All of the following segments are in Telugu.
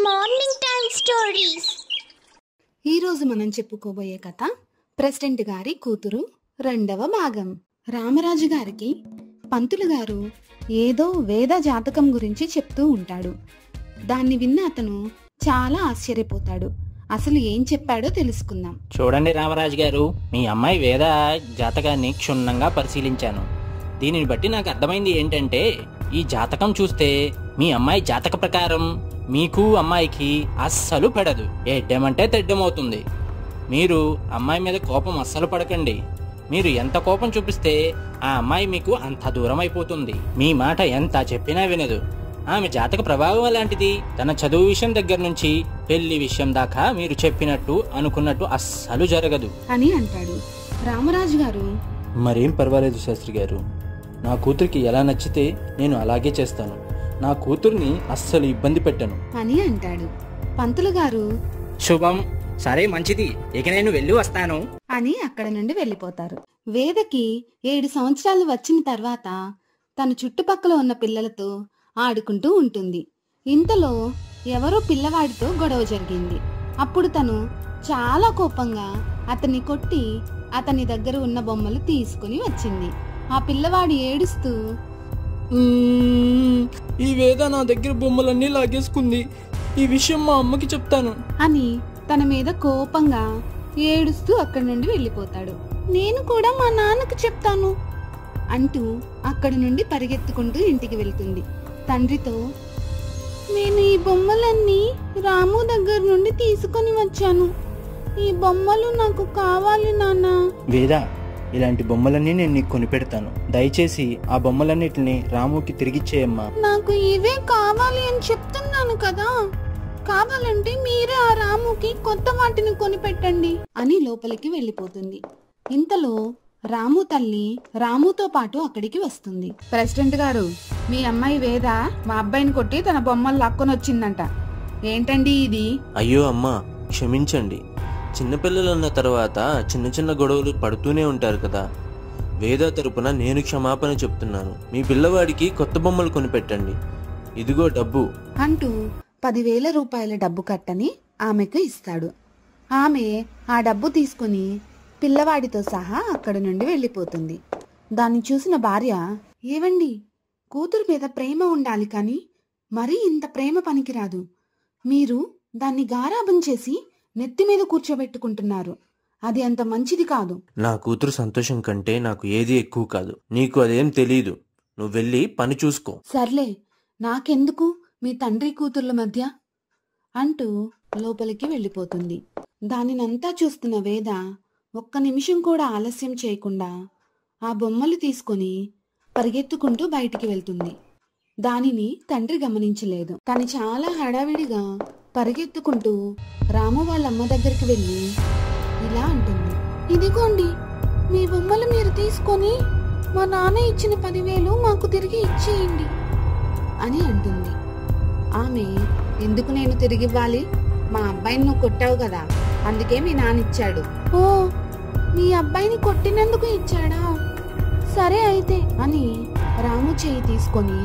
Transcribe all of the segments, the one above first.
Morning time stories. ఈరోజు మనం చెప్పుకోబోయే కథ ప్రెసిడెంట్ గారి కూతురు 2వ భాగం. రామరాజు గారికి పంతులు గారు ఏదో వేద జాతకం గురించి చెప్తూ ఉంటాడు. దాన్ని విన్న అతను చాలా ఆశ్చర్యపోతాడు. అసలు ఏం చెప్పాడో తెలుసుకుందాం. చూడండి రామరాజు గారు, మీ అమ్మాయి వేద జాతకాన్ని క్షుణ్ణంగా పరిశీలించాను. దీనిని బట్టి నాకు అర్థమైంది ఏంటంటే, ఈ జాతకం చూస్తే మీ అమ్మాయి జాతక ప్రకారం మీకు అమ్మాయికి అస్సలు పడదు. ఎడ్డమంటే తెడ్డమవుతుంది. మీరు అమ్మాయి మీద కోపం అస్సలు పడకండి. మీరు ఎంత కోపం చూపిస్తే ఆ అమ్మాయి మీకు అంత దూరం అయిపోతుంది. మీ మాట ఎంత చెప్పినా వినదు. ఆమె జాతక ప్రభావం అలాంటిది. తన చదువు విషయం దగ్గర నుంచి పెళ్లి విషయం దాకా మీరు చెప్పినట్టు అనుకున్నట్టు అస్సలు జరగదు అని అంటాడు. రామరాజు గారు, మరేం పర్వాలేదు శాస్త్రి గారు, నా కూతురికి ఎలా నచ్చితే నేను అలాగే చేస్తాను. నా కూతుర్ని అస్సలు ఇబ్బంది పెట్టను అని అంటాడు. పంతులు గారు, శుభం, సరే మంచిది, ఇక నేను వెళ్ళి వస్తాను అని అక్కడ నుండి వెళ్ళిపోతారు. వేదకి 7 సంవత్సరాలు వచ్చిన తర్వాత తన చుట్టుపక్కల ఉన్న పిల్లలతో ఆడుకుంటూ ఉంటుంది. ఇంతలో ఎవరో పిల్లవాడితో గొడవ జరిగింది. అప్పుడు తను చాలా కోపంగా అతన్ని కొట్టి అతని దగ్గర ఉన్న బొమ్మలు తీసుకుని వచ్చింది. ఆ పిల్లవాడు ఏడుస్తూ, ఈ వేద నా దగ్గర బొమ్మలన్నీ లాగేసుకుంది, ఈ విషయం మా అమ్మకి చెప్తాను అని తన మీద కోపంగా ఏడుస్తూ అక్కడి నుండి వెళ్ళిపోతాడు. నేను కూడా మా నాన్నకు చెప్తాను అంటూ అక్కడి నుండి పరిగెత్తుకుంటూ ఇంటికి వెళ్తుంది. తండ్రితో, నేను ఈ బొమ్మలన్నీ రాము దగ్గర నుండి తీసుకొని వచ్చాను, ఈ బొమ్మలు నాకు కావాలి నాన్న. వేద, ఇలాంటి బొమ్మలన్నీ నేను నీకు కొనిపెడతాను. దయచేసి ఆ బొమ్మలన్నిటిని రాముకి తిరిగిచ్చేయమ్మా. నాకు ఇవే కావాలి అని చెప్తున్నాను కదా, కావాలంటే మీరే ఆ రాముకి కొత్త వాటిని కొనిపెట్టండి అని లోపలికి వెళ్ళిపోతుంది. ఇంతలో రాము తల్లి రాముతో పాటు అక్కడికి వస్తుంది. ప్రెసిడెంట్ గారు, మీ అమ్మాయి వేద మా అబ్బాయిని కొట్టి తన బొమ్మలు లాక్కొని వచ్చిందంట. ఏంటండి ఇది? అయ్యో అమ్మా, క్షమించండి. చిన్నపిల్లలన్న తర్వాత చిన్న చిన్న గొడవలు పడుతూనే ఉంటారు కదా. వేద తరపున నేను క్షమాపణ చెప్తున్నాను. మీ పిల్లవాడికి కొత్త బొమ్మలు కొనిపెట్టండి. ఇదిగో డబ్బు అంటూ 10,000 రూపాయల డబ్బు కట్టని ఆమెకు ఇస్తాడు. ఆమె ఆ డబ్బు తీసుకుని పిల్లవాడితో సహా అక్కడి నుండి వెళ్ళిపోతుంది. దాన్ని చూసిన భార్య, ఏవండి, కూతురు మీద ప్రేమ ఉండాలి కానీ మరీ ఇంత ప్రేమ పనికిరాదు. మీరు దాన్ని గారాబం చేసి నెత్తి మీద కూర్చోబెట్టుకుంటున్నారు. అది అంత మంచిది కాదు. నా కూతురు సంతోషం కంటే నాకు ఏది ఎక్కువ కాదు. నీకు అదేం తెలీదు. నువ్వు వెళ్ళి పని చూసుకో. సర్లే, నాకెందుకు మీ తండ్రి కూతుర్ల మధ్య అంటూ లోపలికి వెళ్ళిపోతుంది. దానినంతా చూస్తున్న వేద ఒక్క నిమిషం కూడా ఆలస్యం చేయకుండా ఆ బొమ్మలు తీసుకొని పరిగెత్తుకుంటూ బయటికి వెళ్తుంది. దానిని తండ్రి గమనించలేదు. తను చాలా హడావిడిగా పరిగెత్తుకుంటూ రాము వాళ్ళ అమ్మ దగ్గరికి వెళ్ళి ఇలా అంటుంది, ఇదిగోండి, మీ బొమ్మలు మీరు తీసుకొని మా నాన్న ఇచ్చిన 10,000 మాకు తిరిగి ఇచ్చేయండి అని అంటుంది. ఆమె, ఎందుకు నేను తిరిగివ్వాలి? మా అబ్బాయిని నువ్వు కొట్టావు కదా, అందుకే మీ నాన్న ఇచ్చాడు. ఓ, మీ అబ్బాయిని కొట్టినందుకు ఇచ్చాడా? సరే అయితే అని రాము చేయి తీసుకొని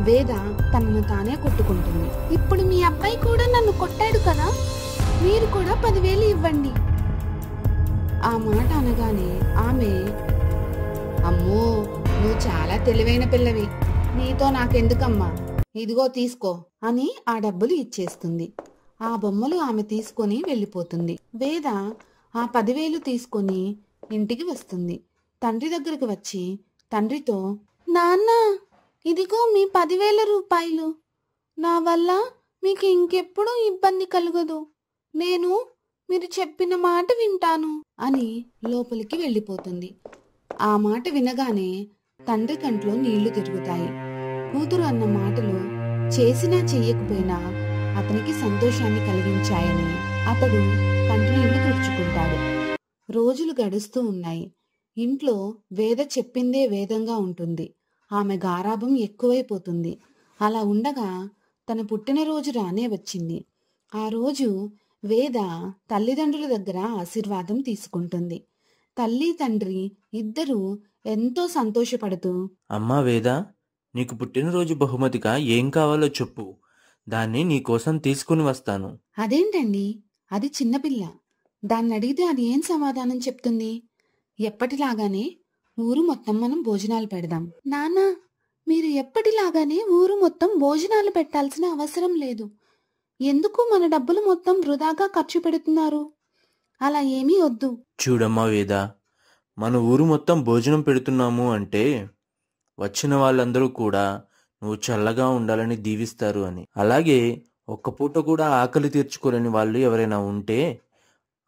వేద తనను తానే కొట్టుకుంటుంది. ఇప్పుడు మీ అబ్బాయి కూడా నన్ను కొట్టాడు కదా, మీరు కూడా 10,000 ఇవ్వండి. ఆ మాట అనగానే ఆమె, అమ్మో, నువ్వు చాలా తెలివైన పిల్లవి, నీతో నాకెందుకమ్మా, ఇదిగో తీసుకో అని ఆ డబ్బులు ఇచ్చేస్తుంది. ఆ బొమ్మలు ఆమె తీసుకొని వెళ్ళిపోతుంది. వేద ఆ 10,000 తీసుకొని ఇంటికి వస్తుంది. తండ్రి దగ్గరకు వచ్చి తండ్రితో, నాన్న, ఇదిగో మీ 10,000 రూపాయలు. నా వల్ల మీకు ఇంకెప్పుడు ఇబ్బంది కలగదు. నేను మీరు చెప్పిన మాట వింటాను అని లోపలికి వెళ్ళిపోతుంది. ఆ మాట వినగానే తండ్రి కంట్లో నీళ్లు తిరుగుతాయి. కూతురు అన్న మాటలు చేసినా చెయ్యకపోయినా అతనికి సంతోషాన్ని కలిగించాయని అతడు కంటి నీళ్లు తుడుచుకుంటాడు. రోజులు గడుస్తూ ఉన్నాయి. ఇంట్లో వేద చెప్పిందే వేదంగా ఉంటుంది. ఆమె గారాబం ఎక్కువైపోతుంది. అలా ఉండగా తన పుట్టినరోజు రానే వచ్చింది. ఆ రోజు వేద తల్లిదండ్రుల దగ్గర ఆశీర్వాదం తీసుకుంటుంది. తల్లి తండ్రి ఇద్దరూ ఎంతో సంతోషపడుతూ, అమ్మా వేద, నీకు పుట్టినరోజు బహుమతిగా ఏం కావాలో చెప్పు, దాన్ని నీకోసం తీసుకుని వస్తాను. అదేంటండి, అది చిన్నపిల్ల. దాన్ని అడిగితే అది ఏం సమాధానం చెప్తుంది? ఎప్పటిలాగానే ఊరు మొత్తం మనం భోజనాలు పెడదాం. నాన్న, మీరు ఎప్పటిలాగానే ఊరు మొత్తం భోజనాలు పెట్టాల్సిన అవసరం లేదు. ఎందుకు మన డబ్బులు మొత్తం వృధాగా ఖర్చు పెడుతున్నారు? అలా ఏమీ వద్దు. చూడమ్మా వేద, మన ఊరు మొత్తం భోజనం పెడుతున్నాము అంటే వచ్చిన వాళ్ళందరూ కూడా నువ్వు చల్లగా ఉండాలని దీవిస్తారు అని. అలాగే ఒక్క పూట కూడా ఆకలి తీర్చుకోలేని వాళ్ళు ఎవరైనా ఉంటే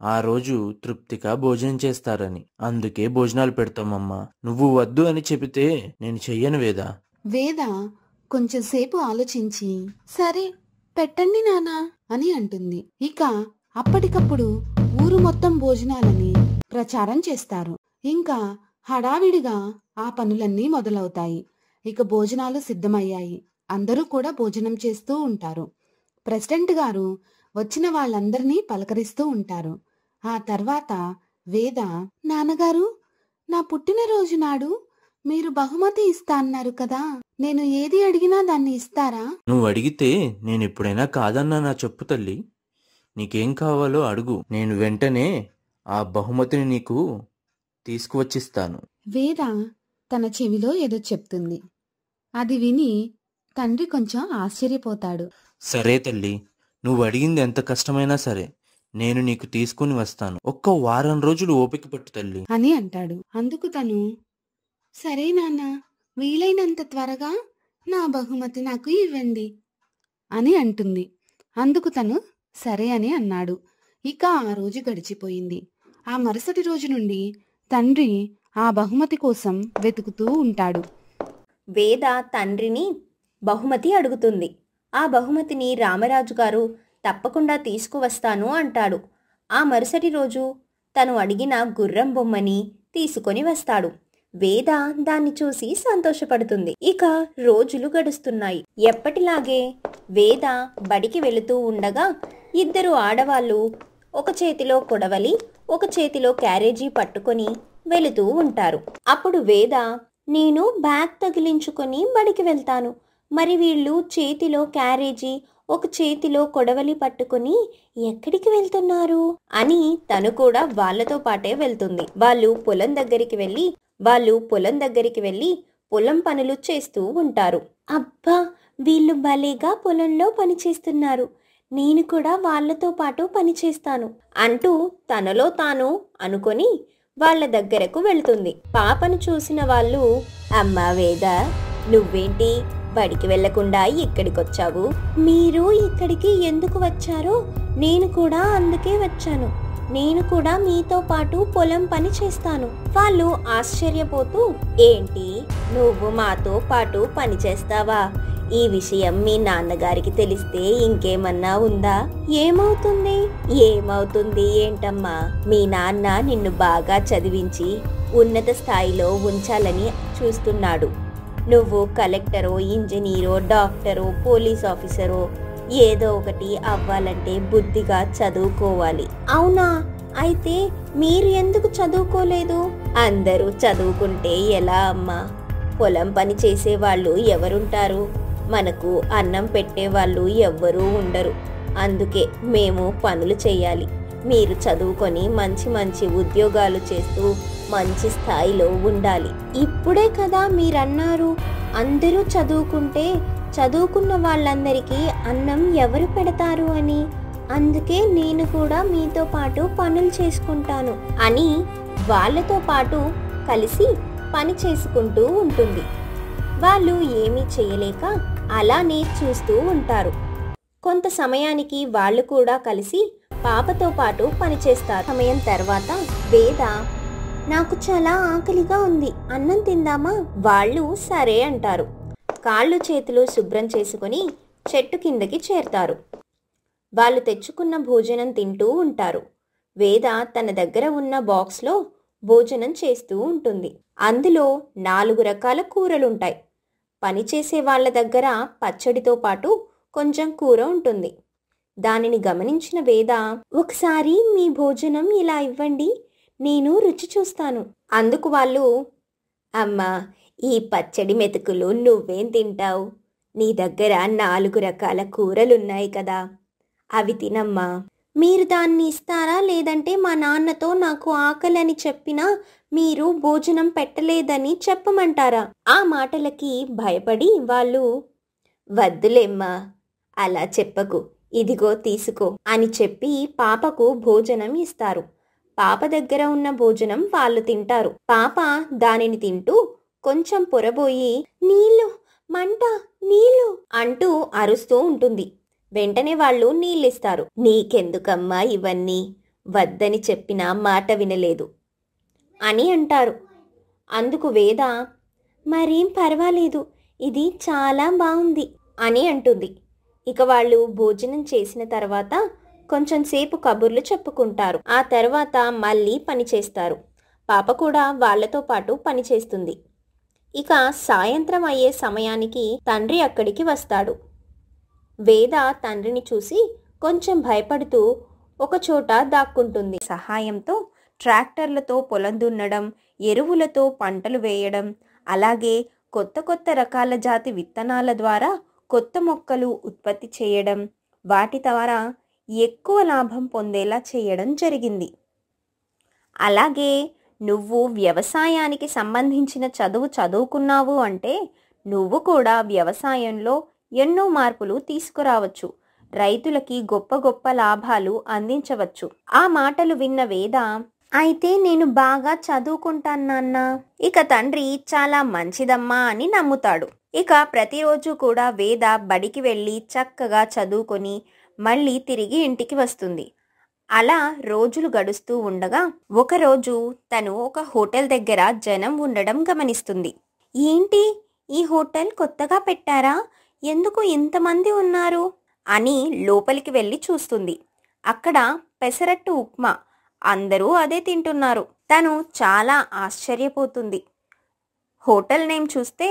ఆ రోజు తృప్తిగా భోజనం చేస్తారని. అందుకే భోజనాలు పెడతామమ్మా. నువ్వు వద్దు అని చెబితే నేను చెయ్యను వేద. వేద కొంచెం సేపు ఆలోచించి, సరే పెట్టండి నానా అని అంటుంది. ఇక అప్పటికప్పుడు ఊరు మొత్తం భోజనాలని ప్రచారం చేస్తారు. ఇంకా హడావిడిగా ఆ పనులన్నీ మొదలవుతాయి. ఇక భోజనాలు సిద్ధమయ్యాయి. అందరూ కూడా భోజనం చేస్తూ ఉంటారు. ప్రెసిడెంట్ గారు వచ్చిన వాళ్ళందరినీ పలకరిస్తూ ఉంటారు. ఆ తర్వాత వేద, నాన్నగారు, నా పుట్టినరోజు నాడు మీరు బహుమతి ఇస్తా అన్నారు కదా, నేను ఏది అడిగినా దాన్ని ఇస్తారా? నువ్వు అడిగితే నేను ఎప్పుడైనా కాదన్నా చెప్పు తల్లి. నీకేం కావాలో అడుగు, నేను వెంటనే ఆ బహుమతిని నీకు తీసుకువచ్చిస్తాను. వేద తన చెవిలో ఏదో చెప్తుంది. అది విని తండ్రి కొంచెం ఆశ్చర్యపోతాడు. సరే తల్లి, నువ్వు అడిగింది ఎంత కష్టమైనా సరే నేను నీకు తీసుకుని వస్తాను. ఒక్క వారం రోజులు ఓపిక పట్టు తల్లి అని అంటాడు. అందుకు తను, సరే నాన్న, వీలైనంత త్వరగా నా బహుమతి నాకు ఇవ్వండి అని అంటుంది. అందుకు తను సరే అని అన్నాడు. ఇక ఆ రోజు గడిచిపోయింది. ఆ మరుసటి రోజు నుండి తండ్రి ఆ బహుమతి కోసం వెతుకుతూ ఉంటాడు. వేద తండ్రిని బహుమతి అడుగుతుంది. ఆ బహుమతిని రామరాజు గారు తప్పకుండా తీసుకువస్తాను అంటాడు. ఆ మరుసటి రోజు తను అడిగిన గుర్రం బొమ్మని తీసుకొని వస్తాడు. వేద దాన్ని చూసి సంతోషపడుతుంది. ఇక రోజులు గడుస్తున్నాయి. ఎప్పటిలాగే వేద బడికి వెళుతూ ఉండగా ఇద్దరు ఆడవాళ్ళు ఒక చేతిలో కొడవలి, ఒక చేతిలో క్యారేజీ పట్టుకొని వెళుతూ ఉంటారు. అప్పుడు వేద, నేను బ్యాగ్ తగిలించుకొని బడికి వెళ్తాను, మరి వీళ్ళు చేతిలో క్యారేజీ, ఒక చేతిలో కొడవలి పట్టుకొని ఎక్కడికి వెళ్తున్నారు అని తను కూడా వాళ్లతో పాటే వెళ్తుంది. వాళ్ళు పొలం దగ్గరికి వెళ్ళి పొలం పనులు చేస్తూ ఉంటారు. అబ్బా, వీళ్ళు భలేగా పొలంలో పని చేస్తున్నారు, నేను కూడా వాళ్లతో పాటు పని చేస్తాను అంటూ తనలో తాను అనుకొని వాళ్ళ దగ్గరకు వెళ్తుంది. పాపను చూసిన వాళ్ళు, అమ్మా వేద, నువ్వేంటి బడికి వెళ్లకుండా ఇక్కడికొచ్చావు? మీరు ఇక్కడికి ఎందుకు వచ్చారో నేను కూడా అందుకే వచ్చాను. నేను కూడా మీతో పాటు పొలం పని చేస్తాను. వాళ్ళు ఆశ్చర్యపోతూ, ఏంటి, నువ్వు మాతో పాటు పని చేస్తావా? ఈ విషయం మీ నాన్నగారికి తెలిస్తే ఇంకేమన్నా ఉందా? ఏమవుతుంది ఏంటమ్మా? మీ నాన్న నిన్ను బాగా చదివించి ఉన్నత స్థాయిలో ఉంచాలని చూస్తున్నాడు. నువ్వు కలెక్టరో, ఇంజనీరో, డాక్టరో, పోలీస్ ఆఫీసరో ఏదో ఒకటి అవ్వాలంటే బుద్ధిగా చదువుకోవాలి. అవునా? అయితే మీరు ఎందుకు చదువుకోలేదు? అందరూ చదువుకుంటే ఎలా అమ్మా? పొలం పని చేసేవాళ్ళు ఎవరుంటారు? మనకు అన్నం పెట్టేవాళ్ళు ఎవ్వరూ ఉండరు. అందుకే మేము పనులు చేయాలి. మీరు చదువుకొని మంచి మంచి ఉద్యోగాలు చేస్తూ మంచి స్థాయిలో ఉండాలి. ఇప్పుడే కదా మీరన్నారు అందరూ చదువుకుంటే చదువుకున్న వాళ్ళందరికీ అన్నం ఎవరు పెడతారు అని. అందుకే నేను కూడా మీతో పాటు పనులు చేసుకుంటాను అని వాళ్ళతో పాటు కలిసి పని చేసుకుంటూ ఉంటుంది. వాళ్ళు ఏమీ చేయలేక అలానే చూస్తూ ఉంటారు. కొంత సమయానికి వాళ్ళు కూడా కలిసి పాపతో పాటు పనిచేస్తారు. సమయం తర్వాత వేద, నాకు చాలా ఆకలిగా ఉంది, అన్నం తిందామా? వాళ్ళు సరే అంటారు. కాళ్ళు చేతులు శుభ్రం చేసుకుని చెట్టు కిందకి చేరుతారు. వాళ్ళు తెచ్చుకున్న భోజనం తింటూ ఉంటారు. వేద తన దగ్గర ఉన్న బాక్స్లో భోజనం చేస్తూ ఉంటుంది. అందులో 4 రకాల కూరలుంటాయి. పనిచేసే వాళ్ళ దగ్గర పచ్చడితో పాటు కొంచెం కూర ఉంటుంది. దానిని గమనించిన వేద, ఒకసారి మీ భోజనం ఇలా ఇవ్వండి, నేను రుచి చూస్తాను. అందుకు వాళ్ళు, అమ్మా, ఈ పచ్చడి మెతుకులు నువ్వేం తింటావు? నీ దగ్గర 4 రకాల కూరలున్నాయి కదా, అవి తినమ్మా. మీరు దాన్ని ఇస్తారా, లేదంటే మా నాన్నతో నాకు ఆకలని చెప్పినా మీరు భోజనం పెట్టలేదని చెప్పమంటారా? ఆ మాటలకి భయపడి వాళ్ళు, వద్దులేమ్మా, అలా చెప్పకు, ఇదిగో తీసుకో అని చెప్పి పాపకు భోజనం ఇస్తారు. పాప దగ్గర ఉన్న భోజనం వాళ్ళు తింటారు. పాప దానిని తింటూ కొంచెం పొరబోయి నీళ్ళు, మంట, నీళ్ళు అంటూ అరుస్తూ ఉంటుంది. వెంటనే వాళ్ళు నీళ్ళిస్తారు. నీకెందుకమ్మా ఇవన్నీ, వద్దని చెప్పినా మాట వినలేదు అని అంటారు. అందుకు వేద, మరేం పర్వాలేదు, ఇది చాలా బాగుంది అని అంటుంది. ఇక వాళ్ళు భోజనం చేసిన తర్వాత కొంచెం సేపు కబుర్లు చెప్పుకుంటారు. ఆ తర్వాత మళ్ళీ పని చేస్తారు. పాప కూడా వాళ్లతో పాటు పని చేస్తుంది. ఇక సాయంత్రం అయ్యే సమయానికి తండ్రి అక్కడికి వస్తాడు. వేద తండ్రిని చూసి కొంచెం భయపడుతూ ఒకచోట దాక్కుంటుంది. సహాయంతో ట్రాక్టర్లతో పొలం దున్నడం, ఎరువులతో పంటలు వేయడం, అలాగే కొత్త కొత్త రకాల జాతి విత్తనాల ద్వారా కొత్త మొక్కలు ఉత్పత్తి చేయడం, వాటి ద్వారా ఎక్కువ లాభం పొందేలా చేయడం జరిగింది. అలాగే నువ్వు వ్యవసాయానికి సంబంధించిన చదువు చదువుకున్నావు అంటే నువ్వు కూడా వ్యవసాయంలో ఎన్నో మార్పులు తీసుకురావచ్చు, రైతులకి గొప్ప గొప్ప లాభాలు అందించవచ్చు. ఆ మాటలు విన్న వేద, అయితే నేను బాగా చదువుకుంటాను నాన్న. ఇక తండ్రి చాలా మంచిదమ్మా అని నమ్ముతాడు. ఇక ప్రతిరోజు కూడా వేద బడికి వెళ్ళి చక్కగా చదువుకొని మళ్ళీ తిరిగి ఇంటికి వస్తుంది. అలా రోజులు గడుస్తూ ఉండగా ఒకరోజు తను ఒక హోటల్ దగ్గర జనం ఉండడం గమనిస్తుంది. ఏంటి, ఈ హోటల్ కొత్తగా పెట్టారా? ఎందుకు ఇంతమంది ఉన్నారు అని లోపలికి వెళ్ళి చూస్తుంది. అక్కడ పెసరట్టు ఉప్మా, అందరూ అదే తింటున్నారు. తను చాలా ఆశ్చర్యపోతుంది. హోటల్ నేమ్ చూస్తే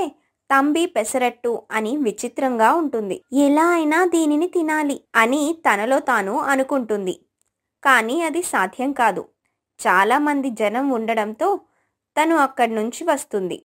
తంబి పెసరట్టు అని విచిత్రంగా ఉంటుంది. ఎలా అయినా దీనిని తినాలి అని తనలో తాను అనుకుంటుంది. కానీ అది సాధ్యం కాదు. చాలామంది జనం ఉండడంతో తను అక్కడి నుంచి వస్తుంది.